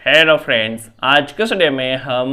Hello friends, आज के study में हम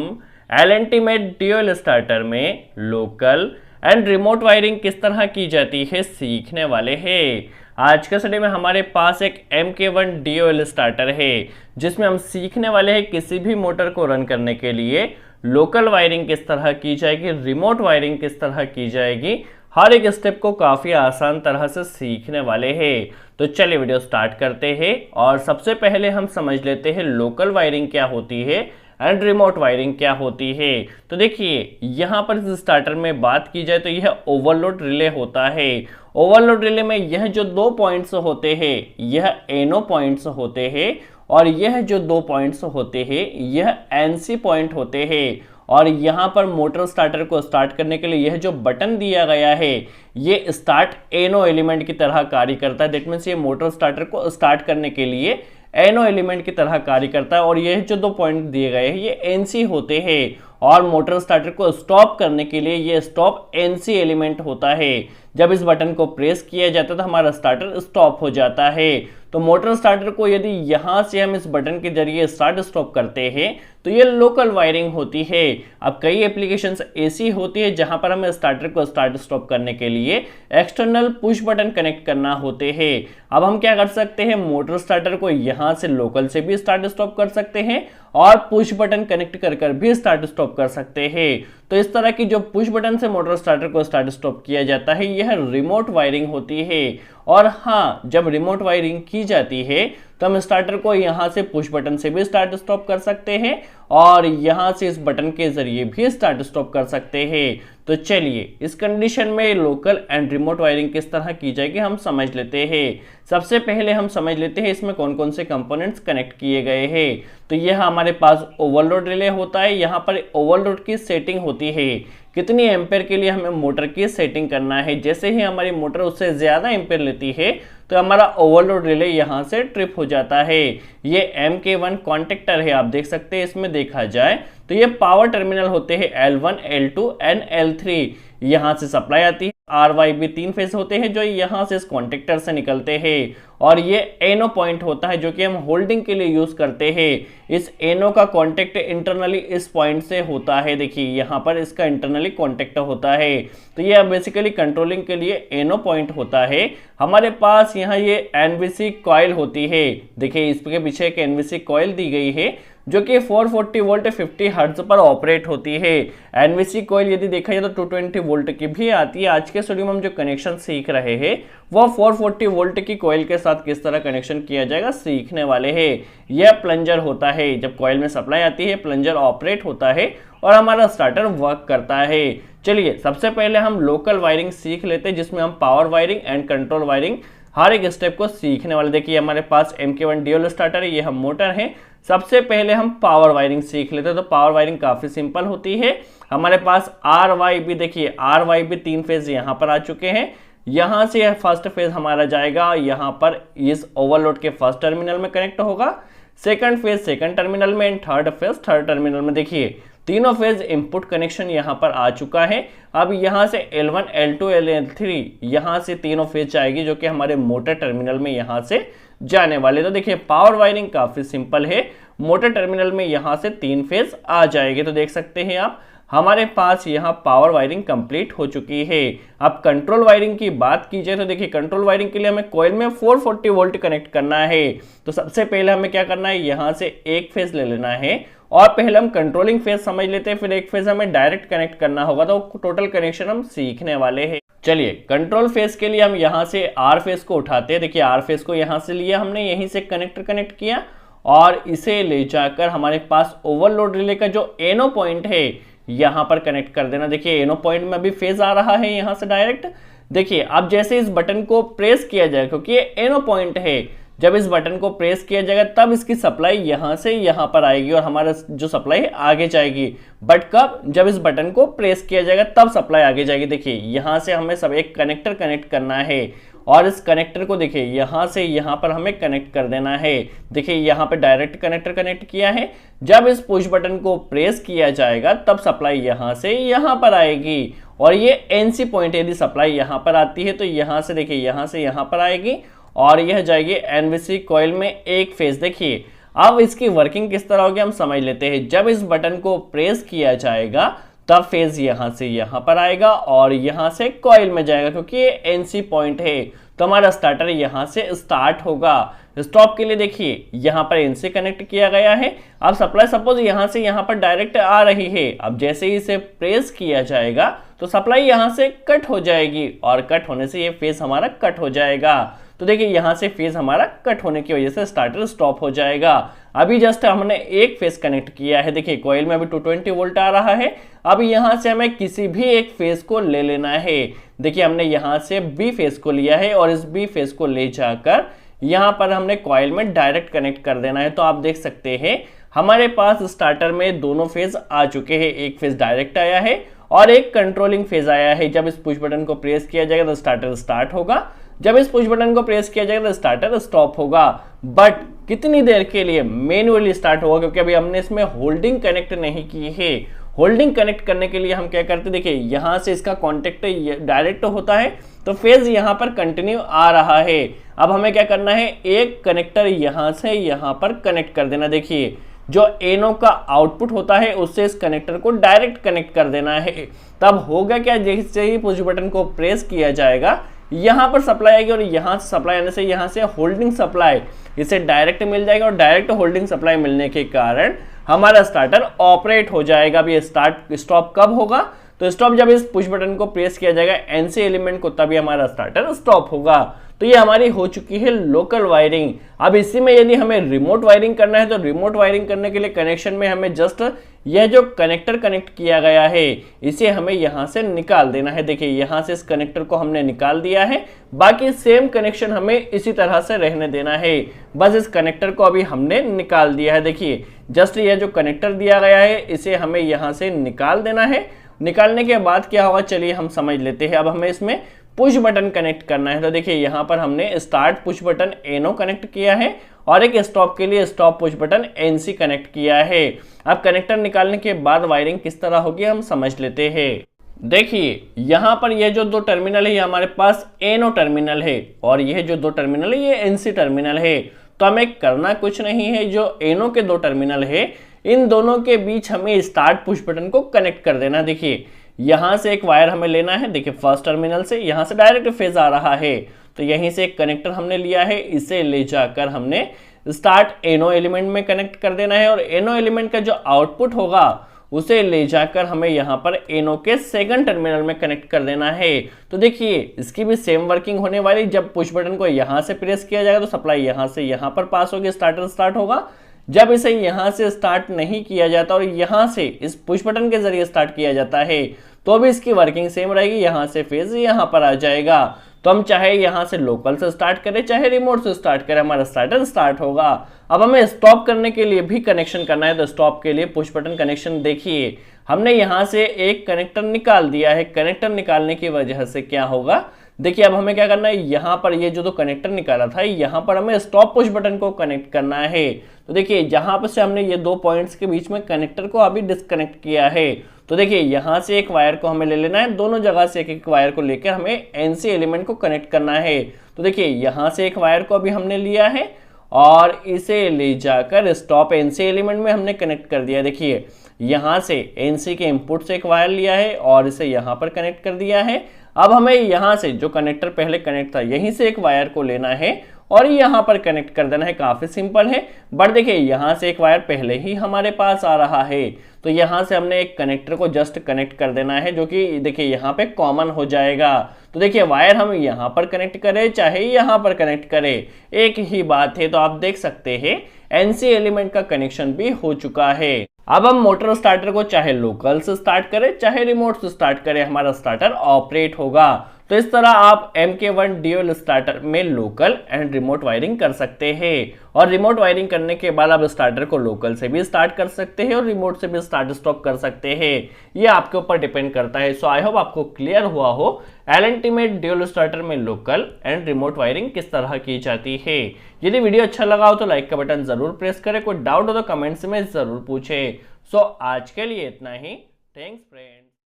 L&T में DOL स्टार्टर में लोकल एंड रिमोट वायरिंग किस तरह की जाती है सीखने वाले हैं। आज के स्टडी में हमारे पास एक MK1 DOL स्टार्टर है जिसमें हम सीखने वाले हैं किसी भी मोटर को रन करने के लिए लोकल वायरिंग किस तरह की जाएगी, रिमोट वायरिंग किस तरह की जाएगी। हर एक स्टेप को काफ़ी आसान तरह से सीखने वाले हैं। तो चलिए वीडियो स्टार्ट करते हैं और सबसे पहले हम समझ लेते हैं लोकल वायरिंग क्या होती है एंड रिमोट वायरिंग क्या होती है। तो देखिए यहाँ पर इस स्टार्टर में बात की जाए तो यह ओवरलोड रिले होता है। ओवरलोड रिले में यह जो दो पॉइंट्स होते हैं यह एनो पॉइंट्स होते हैं और यह जो दो पॉइंट्स होते हैं यह एनसी पॉइंट होते हैं। और यहाँ पर मोटर स्टार्टर को स्टार्ट करने के लिए यह जो बटन दिया गया है ये स्टार्ट एनो एलिमेंट की तरह कार्य करता है। दैट मीन्स ये मोटर स्टार्टर को स्टार्ट करने के लिए एनो एलिमेंट की तरह कार्य करता है और यह जो दो पॉइंट दिए गए हैं ये एनसी होते हैं और मोटर स्टार्टर को स्टॉप करने के लिए ये स्टॉप एनसी एलिमेंट होता है। जब इस बटन को प्रेस किया जाता है तो हमारा स्टार्टर स्टॉप हो जाता है। तो मोटर स्टार्टर को यदि यहाँ से हम इस बटन के जरिए स्टार्ट स्टॉप करते हैं तो ये लोकल वायरिंग होती है। अब कई एप्लीकेशंस ऐसी होती है जहां पर हमें स्टार्टर को स्टार्ट स्टॉप करने के लिए एक्सटर्नल पुश बटन कनेक्ट करना होते हैं। अब हम क्या कर सकते हैं, मोटर स्टार्टर को यहाँ से लोकल से भी स्टार्ट स्टॉप कर सकते हैं और पुश बटन कनेक्ट कर भी स्टार्ट स्टॉप कर सकते हैं। तो इस तरह की जो पुश बटन से मोटर स्टार्टर को स्टार्ट स्टॉप किया जाता है यह रिमोट वायरिंग होती है। और हाँ, जब रिमोट वायरिंग की जाती है तो हम स्टार्टर को यहाँ से पुश बटन से भी स्टार्ट स्टॉप कर सकते हैं और यहाँ से इस बटन के जरिए भी स्टार्ट स्टॉप कर सकते हैं। तो चलिए इस कंडीशन में लोकल एंड रिमोट वायरिंग किस तरह की जाएगी हम समझ लेते हैं। सबसे पहले हम समझ लेते हैं इसमें कौन कौन से कंपोनेंट्स कनेक्ट किए गए हैं। तो यह हमारे पास ओवरलोड रिले होता है। यहाँ पर ओवरलोड की सेटिंग होती है, कितनी एम्पेयर के लिए हमें मोटर की सेटिंग करना है। जैसे ही हमारी मोटर उससे ज़्यादा एम्पेयर लेती है तो हमारा ओवरलोड रिले यहाँ से ट्रिप हो जाता है। ये MK1 कॉन्टेक्टर है, आप देख सकते हैं। इसमें देखा जाए तो ये पावर टर्मिनल होते हैं L1, L2 एंड L3। यहाँ से सप्लाई आती है। RYB 3 फेज होते हैं जो यहाँ से इस कॉन्टेक्टर से निकलते हैं और ये एनो पॉइंट होता है जो कि हम होल्डिंग के लिए यूज करते हैं। इस एनो का कॉन्टेक्ट इंटरनली इस पॉइंट से होता है। देखिए यहाँ पर इसका इंटरनली कॉन्टेक्ट होता है। तो ये बेसिकली कंट्रोलिंग के लिए एनो पॉइंट होता है। हमारे पास यहाँ ये NVC कॉइल होती है। देखिए इसके पीछे एक NVC कॉइल दी गई है जो कि 440 वोल्ट 50 हर्ट्ज पर ऑपरेट होती है। NVC कॉइल यदि देखा जाए तो 220 वोल्ट की भी आती है। आज के स्टूडियो में हम जो कनेक्शन सीख रहे हैं वो 440 वोल्ट की कॉइल के साथ किस तरह कनेक्शन किया जाएगा सीखने वाले हैं। यह प्लंजर होता है। जब कॉइल में सप्लाई आती है प्लंजर ऑपरेट होता है और हमारा स्टार्टर वर्क करता है। चलिए सबसे पहले हम लोकल वायरिंग सीख लेते हैं जिसमें हम power wiring and control wiring हर एक स्टेप को सीखने वाले। देखिए हमारे पास MK1 DOL स्टार्टर है, ये हम मोटर है। सबसे पहले हम पावर वायरिंग सीख लेते हैं। तो पावर वायरिंग काफ़ी सिंपल होती है। हमारे पास RYB, देखिए RYB 3 फेज यहाँ पर आ चुके हैं। यहाँ से फर्स्ट फेज हमारा जाएगा, यहाँ पर इस ओवरलोड के फर्स्ट टर्मिनल में कनेक्ट होगा, सेकंड फेज सेकंड टर्मिनल में, थर्ड फेज थर्ड टर्मिनल में। देखिए तीनों फेज इनपुट कनेक्शन यहाँ पर आ चुका है। अब यहाँ से L1, L2, L3 यहाँ से तीनों फेज जाएगी जो कि हमारे मोटर टर्मिनल में यहाँ से जाने वाले। तो देखिए पावर वायरिंग काफ़ी सिंपल है। मोटर टर्मिनल में यहाँ से 3 फेज आ जाएंगे। तो देख सकते हैं आप हमारे पास यहाँ पावर वायरिंग कंप्लीट हो चुकी है। अब कंट्रोल वायरिंग की बात की जाए तो देखिए कंट्रोल वायरिंग के लिए हमें कॉइल में 440 वोल्ट कनेक्ट करना है। तो सबसे पहले हमें क्या करना है, यहाँ से एक फेज ले लेना है और पहले हम कंट्रोलिंग फेज समझ लेते हैं, फिर एक फेज हमें डायरेक्ट कनेक्ट करना होगा। तो टोटल कनेक्शन हम सीखने वाले हैं। चलिए कंट्रोल फेज के लिए हम यहाँ से R फेज को उठाते हैं। देखिए R फेज को यहाँ से लिया हमने, यहीं से कनेक्टर कनेक्ट किया और इसे ले जाकर हमारे पास ओवरलोड रिले का जो एनो पॉइंट है यहाँ पर कनेक्ट कर देना। देखिए एनो पॉइंट में अभी फेज आ रहा है यहाँ से डायरेक्ट। देखिए अब जैसे इस बटन को प्रेस किया जाए, क्योंकि ये एनो पॉइंट है, जब इस बटन को प्रेस किया जाएगा तब इसकी सप्लाई यहाँ से यहाँ पर आएगी और हमारा जो सप्लाई आगे जाएगी। बट कब, जब इस बटन को प्रेस किया जाएगा तब सप्लाई आगे जाएगी। देखिए यहाँ से हमें सब एक कनेक्टर कनेक्ट करना है और इस कनेक्टर को देखिए यहाँ से यहाँ पर हमें कनेक्ट कर देना है। देखिए यहाँ पे डायरेक्ट कनेक्टर कनेक्ट किया है। जब इस पुश बटन को प्रेस किया जाएगा तब सप्लाई यहाँ से यहाँ पर आएगी और ये NC पॉइंट, यदि सप्लाई यहाँ पर आती है तो यहाँ से देखिए यहाँ से यहाँ पर आएगी और यह जाएगी NVC कॉइल में एक फेज। देखिए अब इसकी वर्किंग किस तरह होगी हम समझ लेते हैं। जब इस बटन को प्रेस किया जाएगा तब फेज यहां से यहां पर आएगा और यहां से कॉइल में जाएगा, क्योंकि ये एनसी पॉइंट है तो हमारा स्टार्टर यहां से स्टार्ट होगा। स्टॉप के लिए देखिए यहां पर एनसी कनेक्ट किया गया है। अब सप्लाई सपोज यहां से यहां पर डायरेक्ट आ रही है, अब जैसे ही इसे प्रेस किया जाएगा तो सप्लाई यहां से कट हो जाएगी और कट होने से ये फेज हमारा कट हो जाएगा। तो देखिए यहां से फेज हमारा कट होने की वजह से स्टार्टर स्टॉप हो जाएगा। अभी जस्ट हमने एक फेज कनेक्ट किया है, देखिए कॉइल में अभी 220 वोल्ट आ रहा है। अब यहां से हमें किसी भी एक फेज को ले लेना है। देखिए हमने यहां से बी फेज को लिया है और इस बी फेज को ले जाकर यहां पर हमने कॉइल में डायरेक्ट कनेक्ट कर देना है। तो आप देख सकते हैं हमारे पास स्टार्टर में दोनों फेज आ चुके हैं, एक फेज डायरेक्ट आया है और एक कंट्रोलिंग फेज आया है। जब इस पुश बटन को प्रेस किया जाएगा तो स्टार्टर स्टार्ट होगा, जब इस पुश बटन को प्रेस किया जाएगा तो स्टार्टर स्टॉप होगा। बट कितनी देर के लिए? मैन्युअली स्टार्ट होगा, क्योंकि अभी हमने इसमें होल्डिंग कनेक्ट नहीं की है। होल्डिंग कनेक्ट करने के लिए हम क्या करते हैं, देखिए यहां से इसका कॉन्टेक्ट डायरेक्ट होता है तो फेज यहां पर कंटिन्यू आ रहा है। अब हमें क्या करना है, एक कनेक्टर यहां से यहां पर कनेक्ट कर देना। देखिए जो एनो का आउटपुट होता है उससे इस कनेक्टर को डायरेक्ट कनेक्ट कर देना है। तब होगा क्या, जैसे ही पुश बटन को प्रेस किया जाएगा यहां पर सप्लाई आएगी और यहां से सप्लाई आने से यहां से होल्डिंग सप्लाई इसे डायरेक्ट मिल जाएगा और डायरेक्ट होल्डिंग सप्लाई मिलने के कारण हमारा स्टार्टर ऑपरेट हो जाएगा। अब ये स्टार्ट स्टॉप कब होगा, तो स्टॉप जब इस पुश बटन को प्रेस किया जाएगा एनसी एलिमेंट को, तभी हमारा स्टार्टर स्टॉप होगा। तो ये हमारी हो चुकी है लोकल वायरिंग। अब इसी में यदि हमें रिमोट वायरिंग करना है तो रिमोट वायरिंग करने के लिए कनेक्शन में हमें जस्ट यह जो कनेक्टर कनेक्ट किया गया है इसे हमें यहां से निकाल देना है। देखिए यहां से इस कनेक्टर को हमने निकाल दिया है, बाकी सेम कनेक्शन हमें इसी तरह से रहने देना है। बस इस कनेक्टर को अभी हमने निकाल दिया है। देखिए जस्ट यह जो कनेक्टर दिया गया है इसे हमें यहां से निकाल देना है। निकालने के बाद क्या होगा चलिए हम समझ लेते हैं। अब हमें इसमें पुश बटन कनेक्ट करना है, तो देखिए यहां पर हमने स्टार्ट पुश बटन एनो कनेक्ट किया है और एक स्टॉप के लिए stop push button NC connect किया है। अब कनेक्टर निकालने के बाद वायरिंग किस तरह होगी हम समझ लेते हैं। देखिए यहां पर ये जो दो टर्मिनल है ये हमारे पास एनो टर्मिनल है और यह जो दो टर्मिनल है ये एनसी टर्मिनल है। तो हमें करना कुछ नहीं है, जो एनो के दो टर्मिनल है इन दोनों के बीच हमें स्टार्ट पुश बटन को कनेक्ट कर देना। देखिए यहां से एक वायर हमें लेना है, देखिए फर्स्ट टर्मिनल से यहां से डायरेक्ट फेज आ रहा है तो यहीं से एक कनेक्टर हमने लिया है, इसे ले जाकर हमने स्टार्ट एनो एलिमेंट में कनेक्ट कर देना है और एनो एलिमेंट का जो आउटपुट होगा उसे ले जाकर हमें यहाँ पर एनो के सेकंड टर्मिनल में कनेक्ट कर देना है। तो देखिए इसकी भी सेम वर्किंग होने वाली। जब पुश बटन को यहाँ से प्रेस किया जाएगा तो सप्लाई यहाँ से यहाँ पर पास होगी, स्टार्टर स्टार्ट होगा। जब इसे यहाँ से स्टार्ट नहीं किया जाता और यहाँ से इस पुश बटन के जरिए स्टार्ट किया जाता है तो भी इसकी वर्किंग सेम रहेगी। यहाँ से फेज यहाँ पर आ जाएगा, तो हम चाहे यहाँ से लोकल से स्टार्ट करें चाहे रिमोट से स्टार्ट करें हमारा स्टार्टर स्टार्ट होगा। अब हमें स्टॉप करने के लिए भी कनेक्शन करना है, तो स्टॉप के लिए पुश बटन कनेक्शन देखिए हमने यहाँ से एक कनेक्टर निकाल दिया है। कनेक्टर निकालने की वजह से क्या होगा, देखिए अब हमें क्या करना है, यहाँ पर ये जो कनेक्टर निकाला था यहाँ पर हमें स्टॉप पुश बटन को कनेक्ट करना है। तो देखिए जहां पर से हमने ये दो पॉइंट्स के बीच में कनेक्टर को अभी डिस्कनेक्ट किया है, तो देखिए यहाँ से एक वायर को हमें ले लेना है, दोनों जगह से एक एक वायर को लेकर हमें एनसी एलिमेंट को कनेक्ट करना है। तो देखिए यहाँ से एक वायर को अभी हमने लिया है और इसे ले जाकर स्टॉप एनसी एलिमेंट में हमने कनेक्ट कर दिया। देखिए यहाँ से एनसी के इनपुट से एक वायर लिया है और इसे यहाँ पर कनेक्ट कर दिया है। अब हमें यहाँ से जो कनेक्टर पहले कनेक्ट था यहीं से एक वायर को लेना है और यहाँ पर कनेक्ट कर देना है। काफी सिंपल है, बट देखिए यहाँ से एक वायर पहले ही हमारे पास आ रहा है तो यहाँ से हमने एक कनेक्टर को जस्ट कनेक्ट कर देना है, जो कि देखिए यहाँ पे कॉमन हो जाएगा। तो देखिए वायर हम यहाँ पर कनेक्ट करें चाहे यहाँ पर कनेक्ट करें एक ही बात है। तो आप देख सकते हैं एनसी एलिमेंट का कनेक्शन भी हो चुका है। अब हम मोटर स्टार्टर को चाहे लोकल से स्टार्ट करें चाहे रिमोट से स्टार्ट करें हमारा स्टार्टर ऑपरेट होगा। तो इस तरह आप MK1 DOL स्टार्टर में लोकल एंड रिमोट वायरिंग कर सकते हैं और रिमोट वायरिंग करने के बाद आप स्टार्टर को लोकल से भी स्टार्ट कर सकते हैं और रिमोट से भी स्टार्ट स्टॉप कर सकते हैं। ये आपके ऊपर डिपेंड करता है। सो आई होप आपको क्लियर हुआ हो L&T में DOL स्टार्टर में लोकल एंड रिमोट वायरिंग किस तरह की जाती है। यदि वीडियो अच्छा लगा हो तो लाइक का बटन जरूर प्रेस करें, कोई डाउट हो तो कमेंट्स में जरूर पूछे। सो आज के लिए इतना ही। Thanks friend.